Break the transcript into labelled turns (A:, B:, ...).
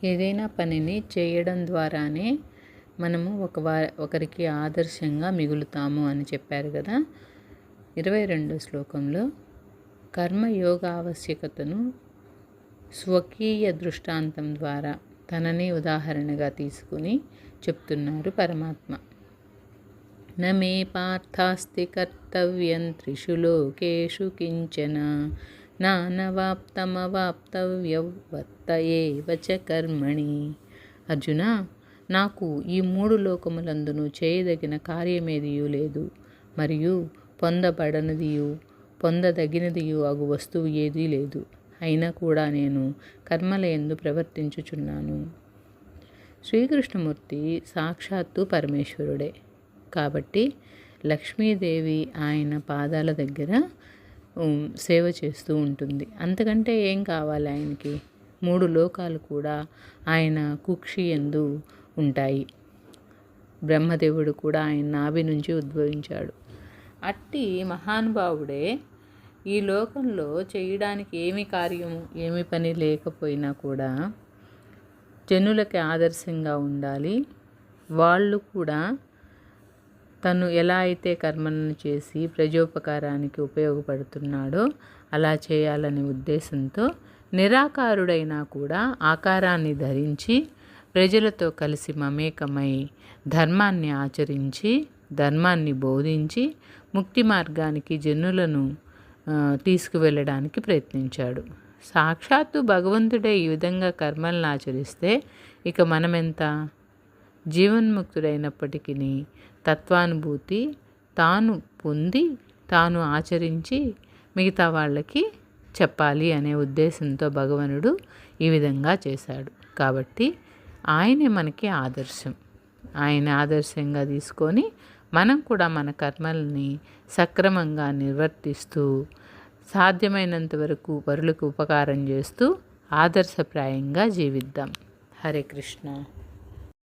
A: ఏదైనా పనిని చేయడం ద్వారానే మనము ఒకరికి ఆదర్శంగా మిగులుతాము అని చెప్పారు కదా. 22వ శ్లోకంలో కర్మయోగ ఆవశ్యకతను స్వకీయ దృష్టాంతం ద్వారా తనని ఉదాహరణగా తీసుకుని చెప్తున్నారు పరమాత్మ. నమే పార్థాస్తి కర్తవ్యం త్రిషు లోకేషు కించన నానవాప్తమవాప్తవ్యం వర్త ఏవ చ కర్మణి. అర్జున, నాకు ఈ 3 లోకములందును చేయదగిన కార్యమేదియూ లేదు, మరియు పొందబడనిదియు పొందదగినదియు అగు వస్తువు ఏదీ లేదు. అయినా కూడా నేను కర్మలయందు ప్రవర్తించుచున్నాను. శ్రీకృష్ణమూర్తి సాక్షాత్తు పరమేశ్వరుడే కాబట్టి లక్ష్మీదేవి ఆయన పాదాల దగ్గర సేవ చేస్తూ ఉంటుంది. అంతకంటే ఏం కావాలి ఆయనకి? 3 లోకాలు కూడా ఆయన కుక్షి యందు ఉంటాయి. బ్రహ్మదేవుడు కూడా ఆయన నాభి నుంచి ఉద్భవించాడు. అట్టి మహానుభావుడే ఈ లోకంలో చేయడానికి ఏమి పని లేకపోయినా కూడా జనులకి ఆదర్శంగా ఉండాలి. వాళ్ళు కూడా తను ఎలా అయితే కర్మలను చేసి ప్రజోపకారానికి ఉపయోగపడుతున్నాడో అలా చేయాలనే ఉద్దేశంతో నిరాకారుడైనా కూడా ఆకారాన్ని ధరించి ప్రజలతో కలిసి మమేకమై ధర్మాన్ని ఆచరించి ధర్మాన్ని బోధించి ముక్తి మార్గానికి జనులను తీసుకువెళ్ళడానికి ప్రయత్నించాడు. సాక్షాత్తు భగవంతుడే ఈ విధంగా కర్మలను ఆచరిస్తే ఇక మనమెంత? జీవన్ముక్తుడైనప్పటికీ తత్వానుభూతి తాను పొంది తాను ఆచరించి మిగతా వాళ్ళకి చెప్పాలి అనే ఉద్దేశంతో భగవానుడు ఈ విధంగా చేశాడు. కాబట్టి ఆయనే మనకి ఆదర్శం. ఆయన ఆదర్శంగా తీసుకొని మనం కూడా మన కర్మల్ని సక్రమంగా నిర్వర్తిస్తూ సాధ్యమైనంత వరకు పరులకు ఉపకారం చేస్తూ ఆదర్శప్రాయంగా జీవిద్దాం. హరే కృష్ణ.